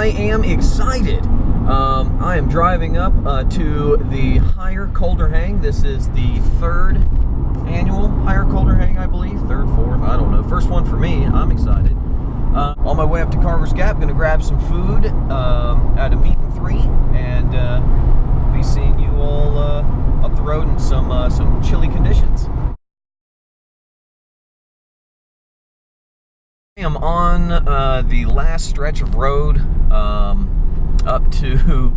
I am excited. I am driving up to the Higher Colder Hang. This is the third annual Higher Colder Hang, I believe. Third, fourth, I don't know. First one for me. I'm excited. On my way up to Carver's Gap, going to grab some food at a Meat and 3, and be seeing you all up the road in some chilly conditions. I am on the last stretch of road up to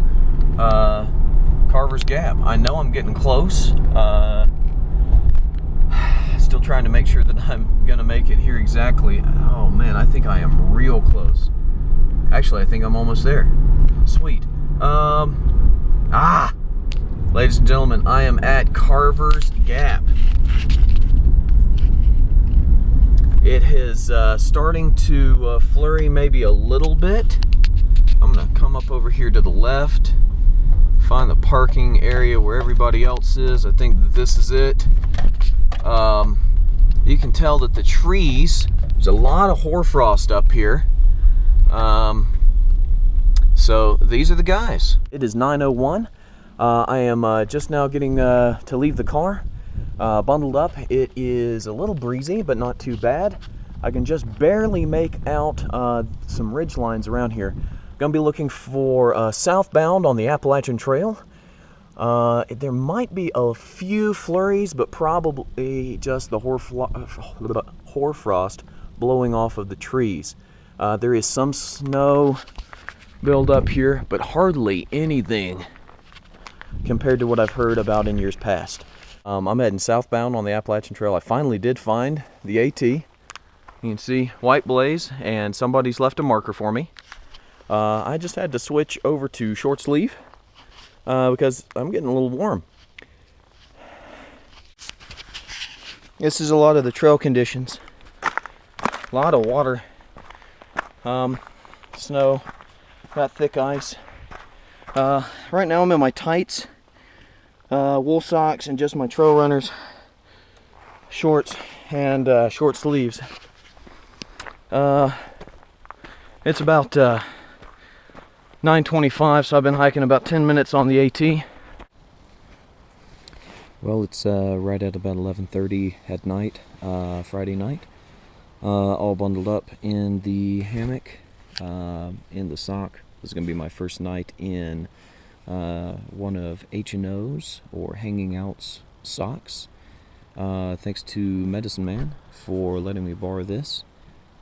Carver's Gap. I know I'm getting close. Still trying to make sure that I'm gonna make it here exactly. Oh man, I think I am real close. Actually, I think I'm almost there. Sweet. Ladies and gentlemen, I am at Carver's Gap. It is starting to flurry maybe a little bit. I'm gonna come up over here to the left, find the parking area where everybody else is. I think that this is it. You can tell that the trees, there's a lot of hoarfrost up here. So these are the guys. It is 9:01. I am just now getting to leave the car. Bundled up. It is a little breezy, but not too bad. I can just barely make out some ridge lines around here. Gonna be looking for southbound on the Appalachian Trail. There might be a few flurries, but probably just the hoarfrost blowing off of the trees. There is some snow build up here, but hardly anything compared to what I've heard about in years past. I'm heading southbound on the Appalachian Trail. I finally did find the AT. You can see white blaze, and somebody's left a marker for me. I just had to switch over to short sleeve because I'm getting a little warm. This is a lot of the trail conditions. A lot of water, snow, got thick ice. Right now I'm in my tights, wool socks, and just my trail runners, shorts, and short sleeves. It's about 9:25, so I've been hiking about 10 minutes on the AT. Well, it's right at about 11:30 at night, Friday night. All bundled up in the hammock, in the sock. This is going to be my first night in one of H&O's or Hanging Out's socks. Thanks to MedicineMan for letting me borrow this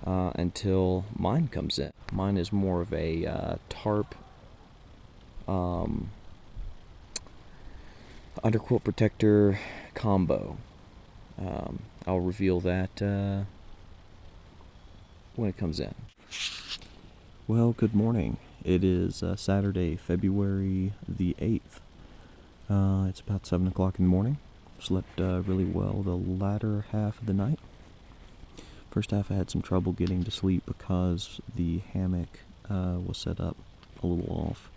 until mine comes in. Mine is more of a tarp underquilt protector combo. I'll reveal that when it comes in. Well, good morning. It is Saturday, February the 8th. It's about 7 o'clock in the morning. Slept really well the latter half of the night. First half I had some trouble getting to sleep because the hammock was set up a little off.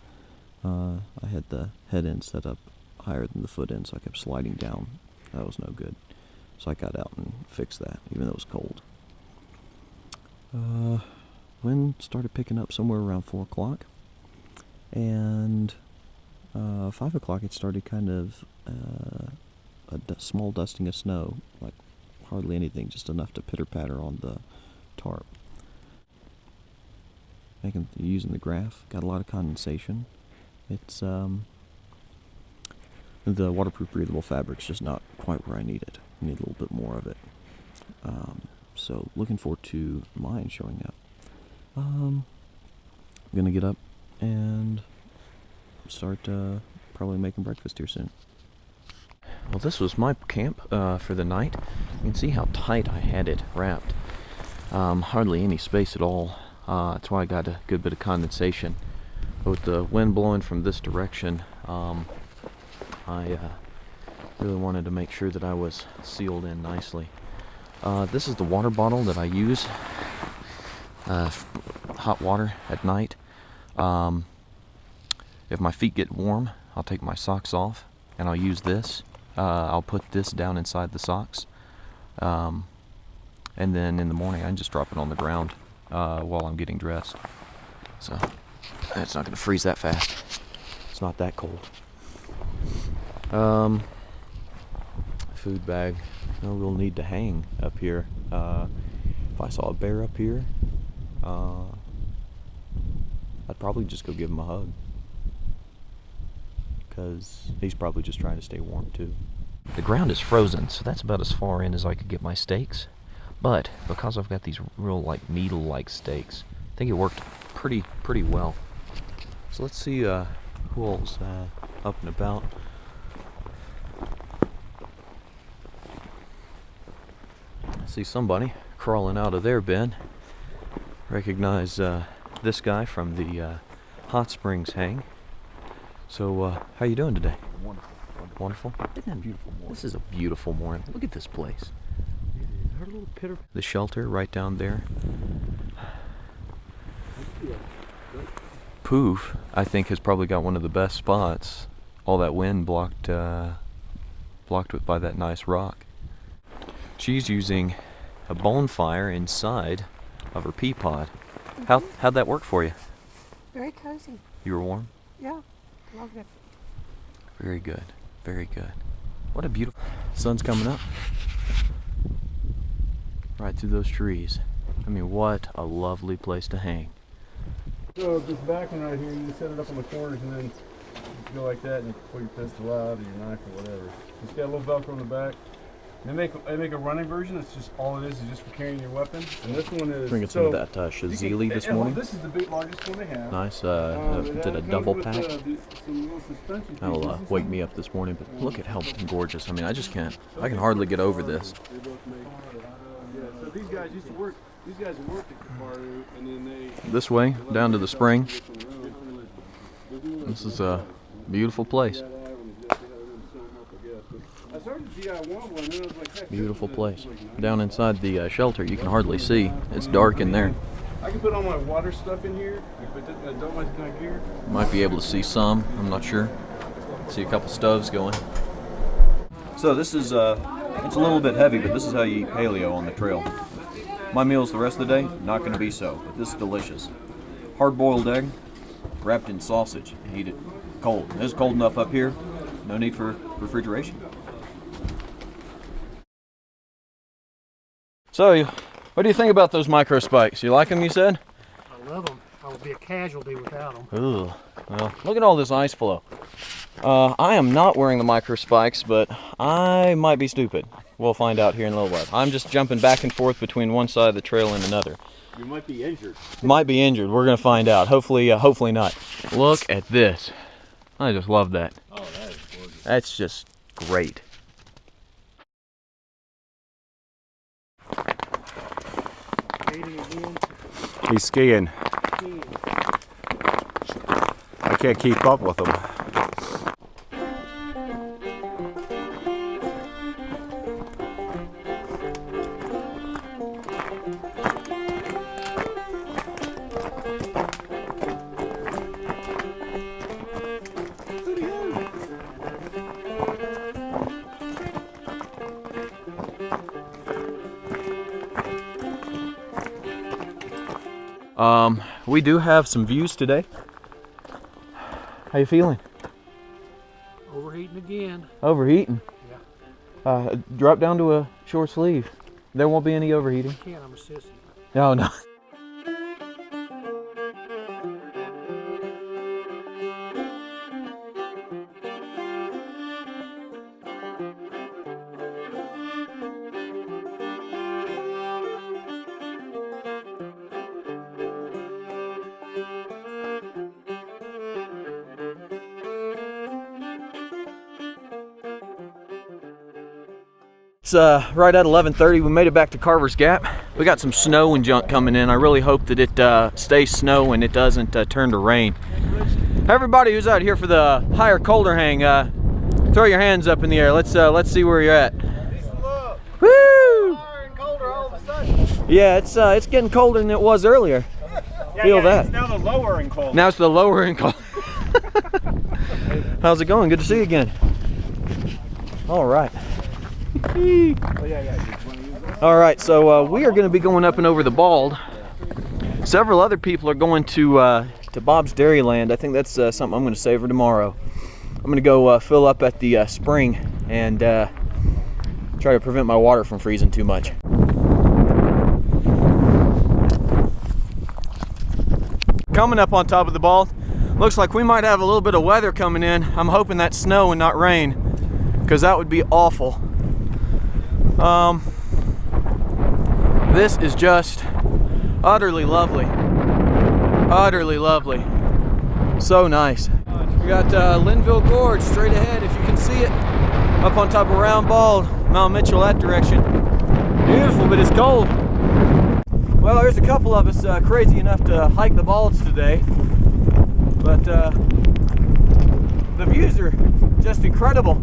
I had the head end set up higher than the foot end, so I kept sliding down. That was no good. So I got out and fixed that, even though it was cold. Wind started picking up somewhere around 4 o'clock, and 5 o'clock it started kind of a small dusting of snow, like hardly anything, just enough to pitter-patter on the tarp. Using the graph, got a lot of condensation. It's the waterproof breathable fabric's just not quite where I need it. I need a little bit more of it. So looking forward to mine showing up. I'm gonna get up and start probably making breakfast here soon. Well, this was my camp for the night. You can see how tight I had it wrapped. Hardly any space at all. That's why I got a good bit of condensation. But with the wind blowing from this direction, I really wanted to make sure that I was sealed in nicely. This is the water bottle that I use, hot water at night. If my feet get warm, I'll take my socks off and I'll use this. I'll put this down inside the socks, and then in the morning I just drop it on the ground while I'm getting dressed. So It's not gonna freeze that fast. It's not that cold. Food bag. No real need to hang up here. If I saw a bear up here, I'd probably just go give him a hug. Because he's probably just trying to stay warm too. The ground is frozen, so that's about as far in as I could get my stakes. But because I've got these real like needle-like stakes, I think it worked pretty well. So let's see who else up and about. I see somebody crawling out of their bin. Recognize this guy from the Hot Springs hang. So how you doing today? Wonderful. Wonderful? Isn't that beautiful morning? This is a beautiful morning. Look at this place. Heard a little pitter. The shelter right down there. Poof, I think, has probably got one of the best spots. All that wind blocked with by that nice rock. She's using a bonfire inside of her pea pod. How'd that work for you? Very cozy. You were warm? Yeah, loved it. Very good, very good. What a beautiful... Sun's coming up. Right through those trees. I mean, what a lovely place to hang. So this back one right here, you just set it up on the corners and then you go like that and you pull your pistol out or your knife or whatever. It's got a little Velcro on the back. They make a running version. That's just all it is just for carrying your weapon. And this one is Bringing some of that Shazili this morning. This is the largest one they have. Nice. Did a double pack. That'll wake me up this morning. But look at how gorgeous. I mean, I just can't. I can hardly get over this. Yeah. So these guys used to work. These guys worked at Carver, and then they. This way down to the spring. This is a beautiful place. Beautiful place. Down inside the shelter, you can hardly see. It's dark in there. I can put all my water stuff in here. If I don't like my gear. Might be able to see some. I'm not sure. See a couple stoves going. So this is it's a little bit heavy, but this is how you eat paleo on the trail. My meals the rest of the day, not going to be so, but this is delicious. Hard-boiled egg, wrapped in sausage, and eat it cold. It's cold enough up here. No need for refrigeration. So, what do you think about those micro spikes? You like them, you said? I love them. I would be a casualty without them. Ooh, well, look at all this ice flow. I am not wearing the micro spikes, but I might be stupid. We'll find out here in a little while. I'm just jumping back and forth between one side of the trail and another. You might be injured. Might be injured. We're gonna find out. Hopefully not. Look at this. I just love that. Oh, that is gorgeous. That's just great. He's skiing. I can't keep up with him. We do have some views today. How you feeling? Overheating again. Overheating? Yeah. Drop down to a short sleeve. There won't be any overheating. I can't, I'm a sissy. No, no. It's right at 11:30. We made it back to Carver's Gap. We got some snow and junk coming in. I really hope that it stays snow and it doesn't turn to rain. Everybody who's out here for the higher, colder hang, throw your hands up in the air. Let's see where you're at. Woo! Colder all of a sudden. Yeah, it's getting colder than it was earlier. Feel that. It's now the lower and cold. Now it's the lower and cold. How's it going? Good to see you again. All right. All right, so we are going to be going up and over the bald. Several other people are going to to Bob's Dairyland. I think that's something I'm going to savor tomorrow. I'm going to go fill up at the spring and try to prevent my water from freezing too much. Coming up on top of the bald, looks like we might have a little bit of weather coming in. I'm hoping that's snow and not rain, because that would be awful. This is just utterly lovely. Utterly lovely. So nice. We got Linville Gorge straight ahead, if you can see it. Up on top of Round Bald, Mount Mitchell that direction. Beautiful, but it's cold. Well, there's a couple of us crazy enough to hike the balds today, but the views are just incredible.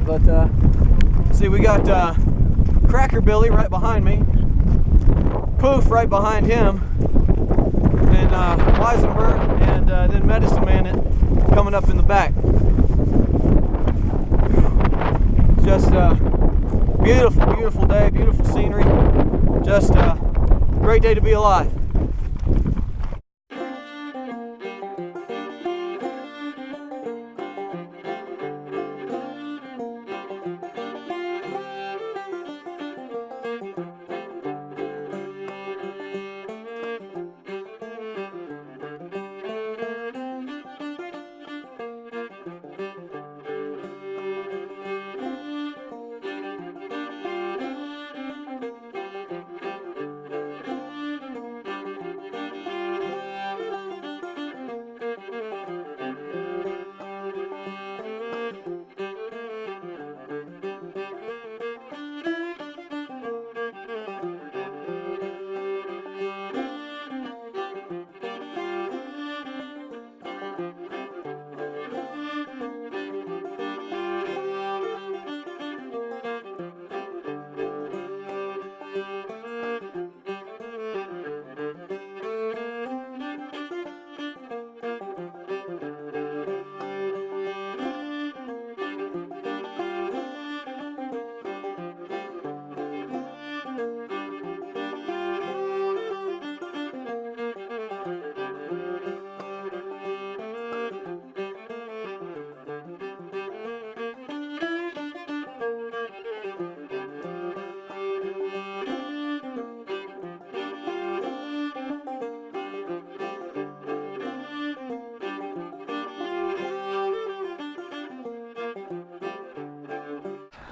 But see, we got Crackerbilly right behind me, Poof right behind him, and Wisenber, and then MedicineMan coming up in the back. Just beautiful, beautiful day, beautiful scenery. Just a great day to be alive.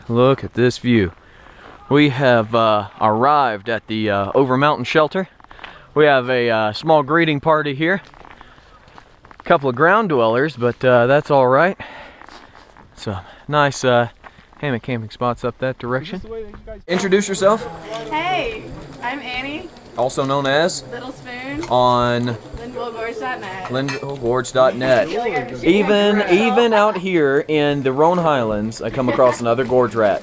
Look at this view. We have arrived at the Overmountain shelter. We have a small greeting party here. A couple of ground dwellers, but that's all right. So nice hammock camping spots up that direction. Introduce yourself. Hey, I'm Annie, Also known as Little Spoon, on LindvilleGorge.net. LindvilleGorge.net. Even out here in the Roan Highlands, I come across another gorge rat.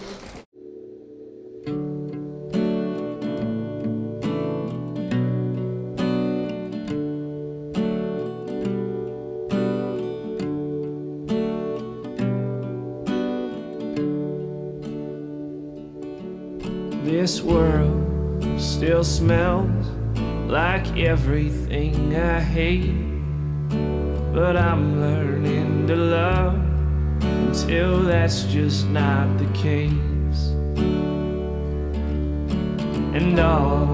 This world still smells like everything I hate, but I'm learning to love until that's just not the case. And all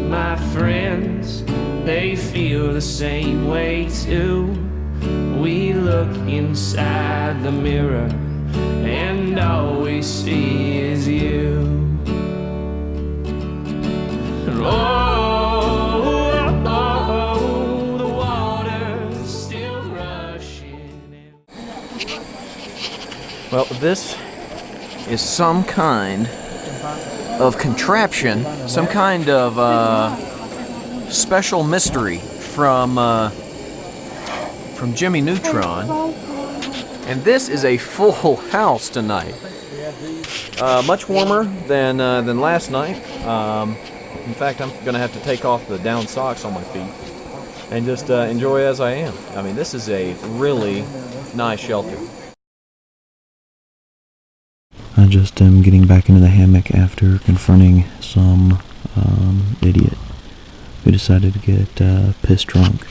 my friends, they feel the same way too. We look inside the mirror and all we see is you. Oh, the water's still rushing. Well, this is some kind of contraption, some kind of special mystery from Jimmy Neutron, and this is a full house tonight. Much warmer than last night. In fact, I'm going to have to take off the down socks on my feet and just enjoy as I am. I mean, this is a really nice shelter. I just am getting back into the hammock after confronting some idiot we decided to get piss drunk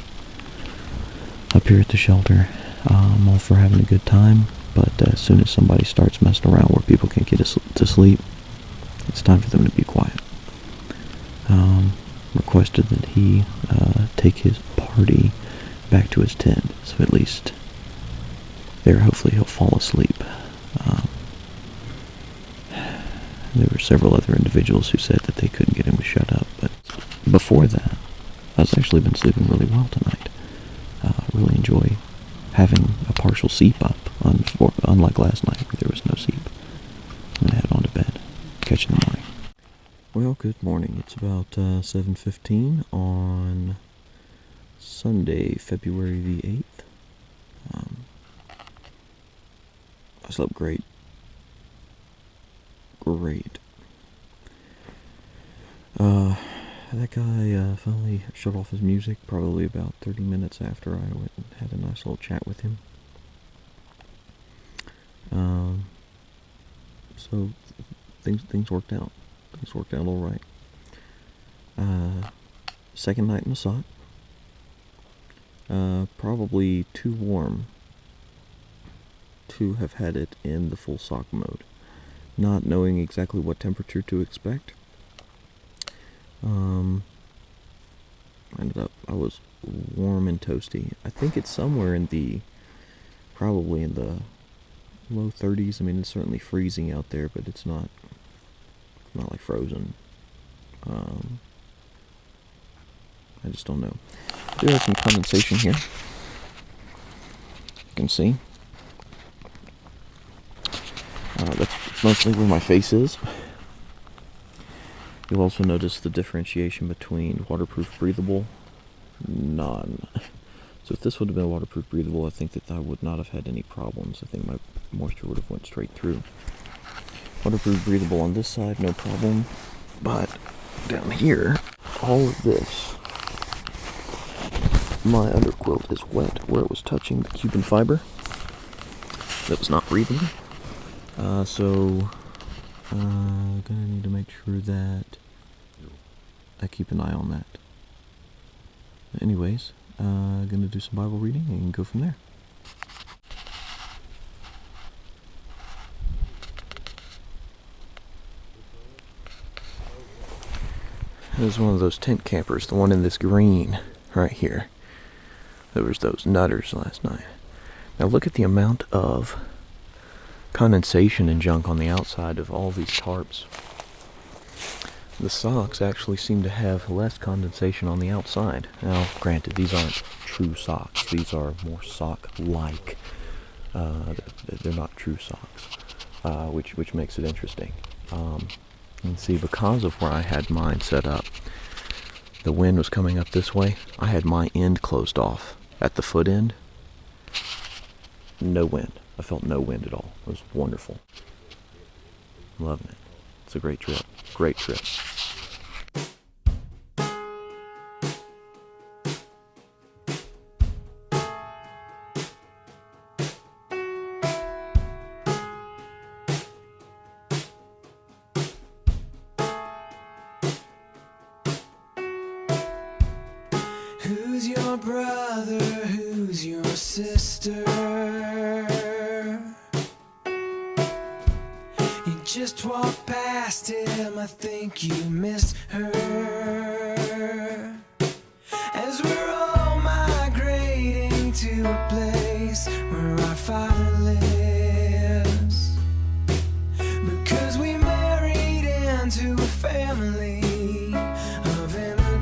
up here at the shelter. I'm all for having a good time, but as soon as somebody starts messing around where people can't get to sleep, it's time for them to be quiet. Requested that he take his party back to his tent, so at least there hopefully he'll fall asleep. There were several other individuals who said that they couldn't get him to shut up, but before that, I've actually been sleeping really well tonight. Really enjoy having a partial sleep up, unlike last night where there was no sleep. I'm gonna head on to bed. Catch you in the morning. Well, good morning. It's about 7:15 on Sunday, February the 8th. I slept great. That guy finally shut off his music probably about 30 minutes after I went and had a nice little chat with him. So things worked out. Things worked out all right. Second night in the sock. Probably too warm to have had it in the full sock mode. Not knowing exactly what temperature to expect. I was warm and toasty. I think it's somewhere probably in the low 30s. I mean, it's certainly freezing out there, but it's not like frozen. I just don't know. I do have some condensation here. You can see. That's mostly where my face is. You'll also notice the differentiation between waterproof, breathable, none. So if this would have been waterproof, breathable, I think that I would not have had any problems. I think my moisture would have went straight through. Waterproof, breathable on this side, no problem. But down here, all of this, my underquilt is wet where it was touching the Cuban fiber. That was not breathable. So gonna need to make sure that I keep an eye on that. Anyways, gonna do some Bible reading and go from there. This is one of those tent campers, the one in this green right here. There was those nutters last night. Now look at the amount of condensation and junk on the outside of all these tarps. The socks actually seem to have less condensation on the outside. Now, granted, these aren't true socks. These are more sock-like. They're not true socks, which makes it interesting. You can see because of where I had mine set up, the wind was coming up this way. I had my end closed off. At the foot end, no wind. I felt no wind at all. It was wonderful. Loving it. It's a great trip. Great trip. Who's your brother? Who's your sister? You just walked past him, I think you missed her. As we're all migrating to a place where our Father lives, because we married into a family of immigrants.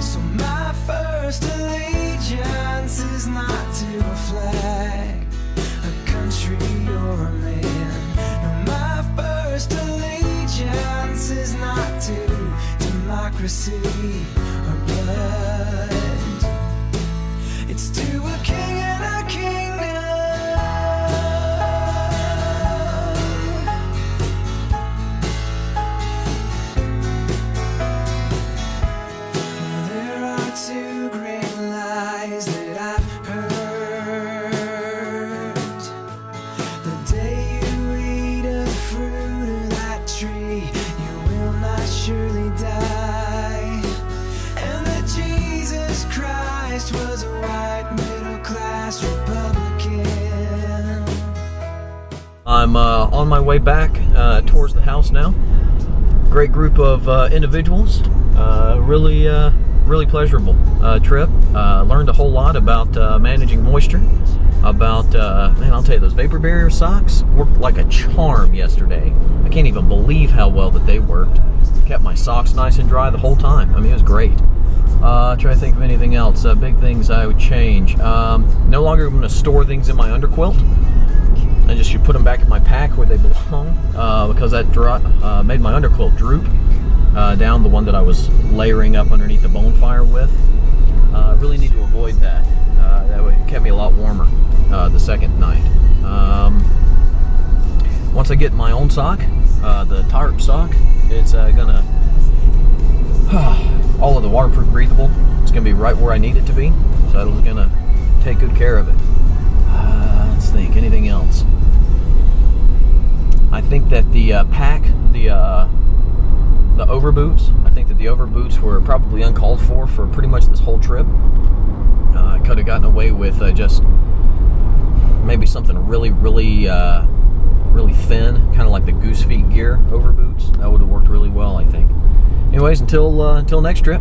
So my first allegiance is not to a flag, a country, or a man. No, my first allegiance is not to democracy or blood. It's to a king and a kingdom. There are two great lies that I've heard. The day you eat of the fruit of that tree, you will not on my way back towards the house now. Great group of individuals. Really pleasurable trip. Learned a whole lot about managing moisture. About, man, I'll tell you, those vapor barrier socks worked like a charm yesterday. I can't even believe how well that they worked. Kept my socks nice and dry the whole time. I mean, it was great. Try to think of anything else. Big things I would change. No longer going to store things in my underquilt. I just should put them back in my pack where they belong, because that made my underquilt droop down, the one that I was layering up underneath the bonfire with. Really need to avoid that. That would kept me a lot warmer the second night. Once I get my own sock, the tarp sock, it's gonna all of the waterproof breathable. It's gonna be right where I need it to be, so it's gonna take good care of it. Let's think, anything else? I think that the pack, the overboots, I think that the overboots were probably uncalled for pretty much this whole trip. I could have gotten away with just maybe something really thin, kind of like the goose feet gear overboots. That would have worked really well, I think. Anyways, until next trip.